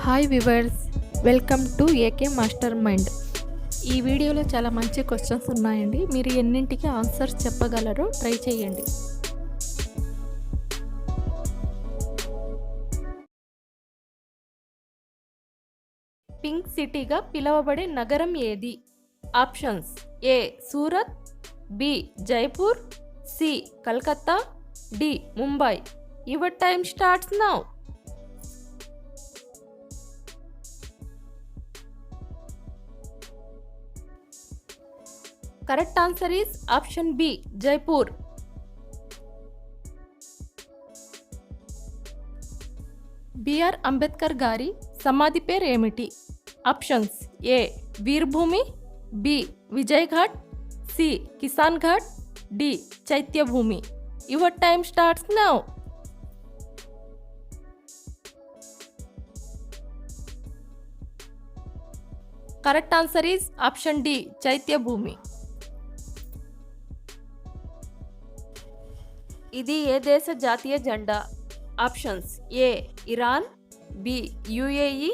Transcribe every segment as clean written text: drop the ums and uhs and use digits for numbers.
Hi viewers, welcome to AK master mind. ఈ వీడియోలో చాలా మంచి క్వశ్చన్స్ ఉన్నాయండి. మీరు ఎన్నింటికి ఆన్సర్స్ చెప్పగలరో ట్రై చేయండి. పింక్ సిటీగా పిలువబడే నగరం ఏది? Options: A Surat, B Jaipur, C Calcutta, D Mumbai. Your time starts now. Correct answer is option B Jaipur. BR Ambedkar గారి సమాధి పేరు ఏమిటి? Options: A Veerbhumi, B Vijay Ghat, C Kisan Ghat, D Chaityabhumi. Your time starts now. Correct answer is option D Chaityabhoomi. ఇది ఏ దేశ జాతీయ జెండా? Options: A Iran, B UAE,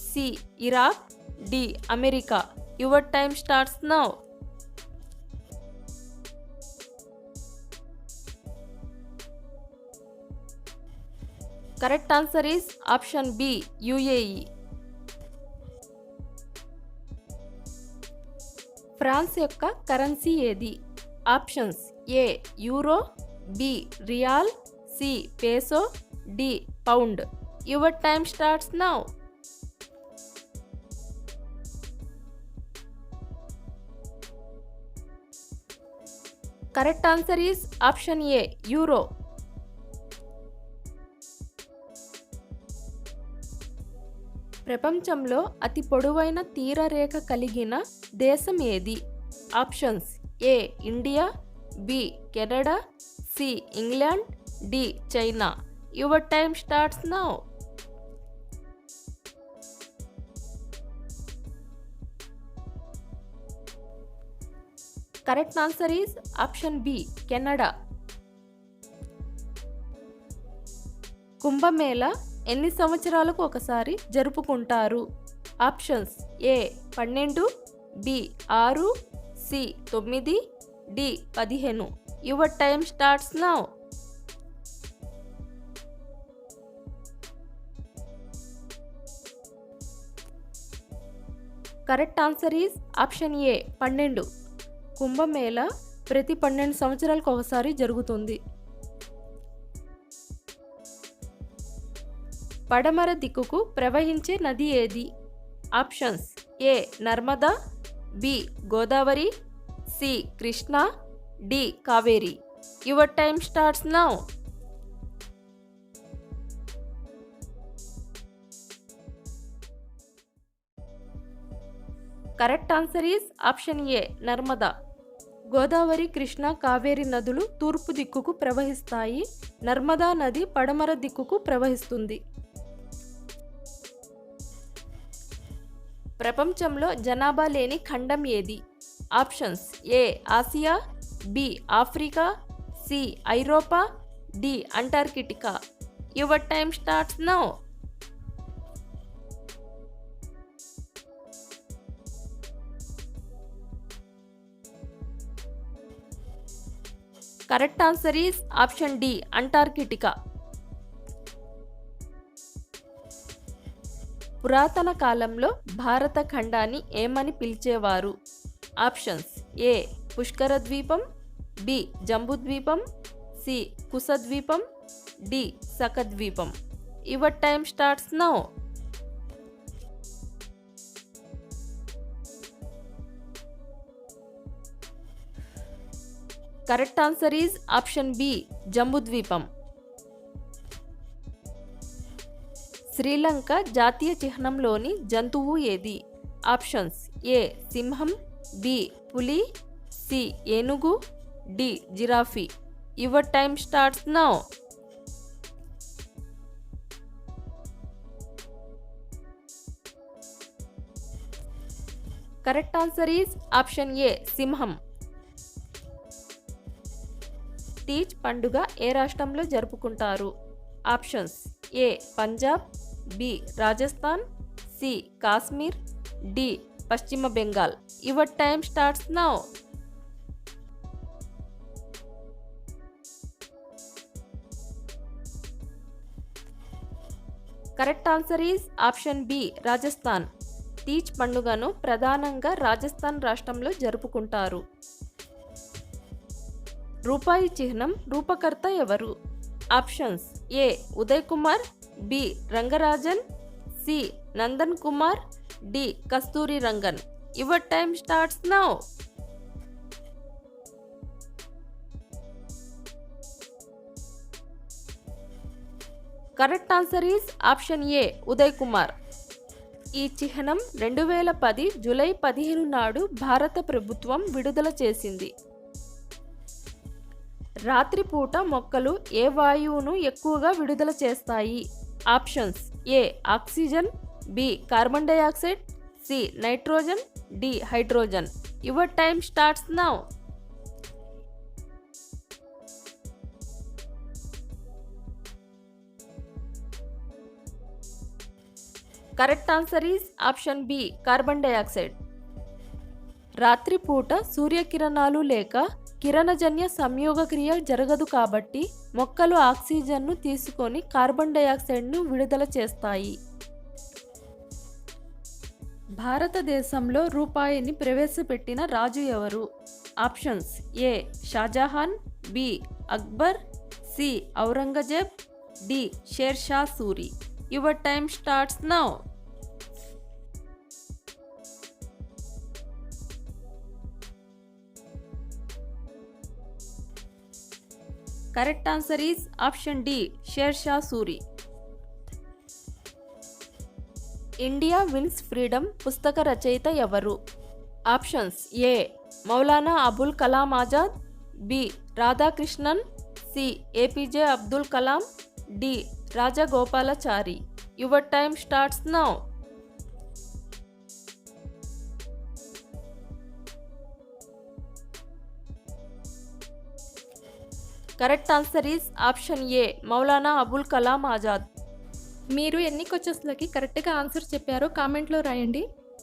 C Iraq, D America. Your time starts now. Correct answer is option B UAE. France యొక్క currency ఏది? Options: A euro, B riyal, C peso, D pound. Your time starts now. Correct answer is option A euro. ప్రపంచంలో అతి పొడవైన తీరరేఖ కలిగిన దేశం ఏది? Options: A India, B Canada, C England, D China. Your time starts now. Correct answer is option B Canada. Kumbh Mela ఎన్ని సంవత్సరాలకు ఒకసారి జరుపుకుంటారు? Options: A 12, B 6, C 9, D 15. Your time starts now. Correct answer is option A 12. Kumbh Mela ప్రతి 12 సంవత్సరాలకు ఒకసారి జరుగుతుంది. పడమర దిక్కుకు ప్రవహించే నది ఏది? Options: A Narmada, B Godavari, C Krishna, D Kaveri. Your time starts now. Correct answer is option A Narmada. Godavari, Krishna, Kaveri నదులు తూర్పు దిక్కుకు ప్రవహిస్తాయి. నర్మదా నది పడమర దిక్కుకు ప్రవహిస్తుంది. ప్రపంచంలో జనాభా లేని ఖండం ఏది? Options: A Asia, B Africa, C ఐరోపా, D Antarctica. Your time starts now. Correct answer is option D Antarctica. పురాతన కాలంలో భారత ఖండాన్ని ఏమని పిలిచేవారు? ఆప్షన్స్: ఏ పుష్కర ద్వీపం, B Jambudvipa, C Kushadvipa, D Shakadvipa. Your time starts now. Correct answer is option B Jambudvipa. Sri Lanka జాతీయ చిహ్నంలోని జంతువు ఏది? ఆప్షన్స్: ఏ సింహం, బి పులి, సి ఏనుగు, D giraffe. Your time starts now. Correct answer is option A సింహం. తీజ్ పండుగ ఏ రాష్ట్రంలో జరుపుకుంటారు? Options: A Punjab, B Rajasthan, C Kashmir, D పశ్చిమ Bengal. Your time starts now. Correct answer is option B Rajasthan. Teej పండుగను ప్రధానంగా రాజస్థాన్ రాష్ట్రంలో జరుపుకుంటారు. రూపాయి చిహ్నం రూపకర్త ఎవరు? Options A Uday Kumar, B Rangarajan, C Nandan Kumar, D Kasturi Rangan. Your time starts now. Correct answer is option ఏ ఉదయ్ కుమార్. ఈ చిహ్నం 2010 జూలై 15 నాడు భారత ప్రభుత్వం విడుదల చేసింది. రాత్రిపూట మొక్కలు ఏ వాయువును ఎక్కువగా విడుదల చేస్తాయి? Options A oxygen, B carbon dioxide, C nitrogen, D hydrogen. Your time starts now. Correct answer is option B carbon dioxide. రాత్రిపూట సూర్యకిరణాలు లేక కిరణజన్య సంయోగక్రియ జరగదు కాబట్టి మొక్కలు ఆక్సిజన్ను తీసుకొని కార్బన్ డయాక్సైడ్ను విడుదల చేస్తాయి. భారతదేశంలో రూపాయిని ప్రవేశపెట్టిన రాజు ఎవరు? Options A Shah Jahan, B Akbar, C Aurangzeb, D Sher Shah Suri. Your time starts now. Correct answer is option D Sher Shah Suri. India wins freedom పుస్తక రచయిత ఎవరు? Options A Maulana Abul Kalam Azad, B Radhakrishnan, C APJ Abdul Kalam, D Rajagopalachari. Your time starts now. Correct answer is option A Maulana Abul Kalam Azad. మీరు ఎన్ని క్వశ్చన్స్లకి కరెక్ట్గా answer చెప్పారో కామెంట్లో రాయండి.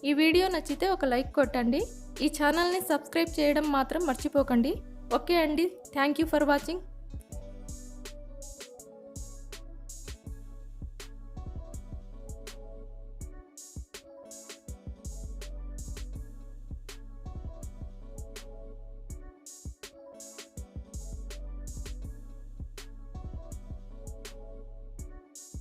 ఈ వీడియో నచ్చితే ఒక లైక్ కొట్టండి. ఈ ఛానల్ని సబ్స్క్రైబ్ చేయడం మాత్రం మర్చిపోకండి. ఓకే అండి, థ్యాంక్ యూ ఫర్ వాచింగ్.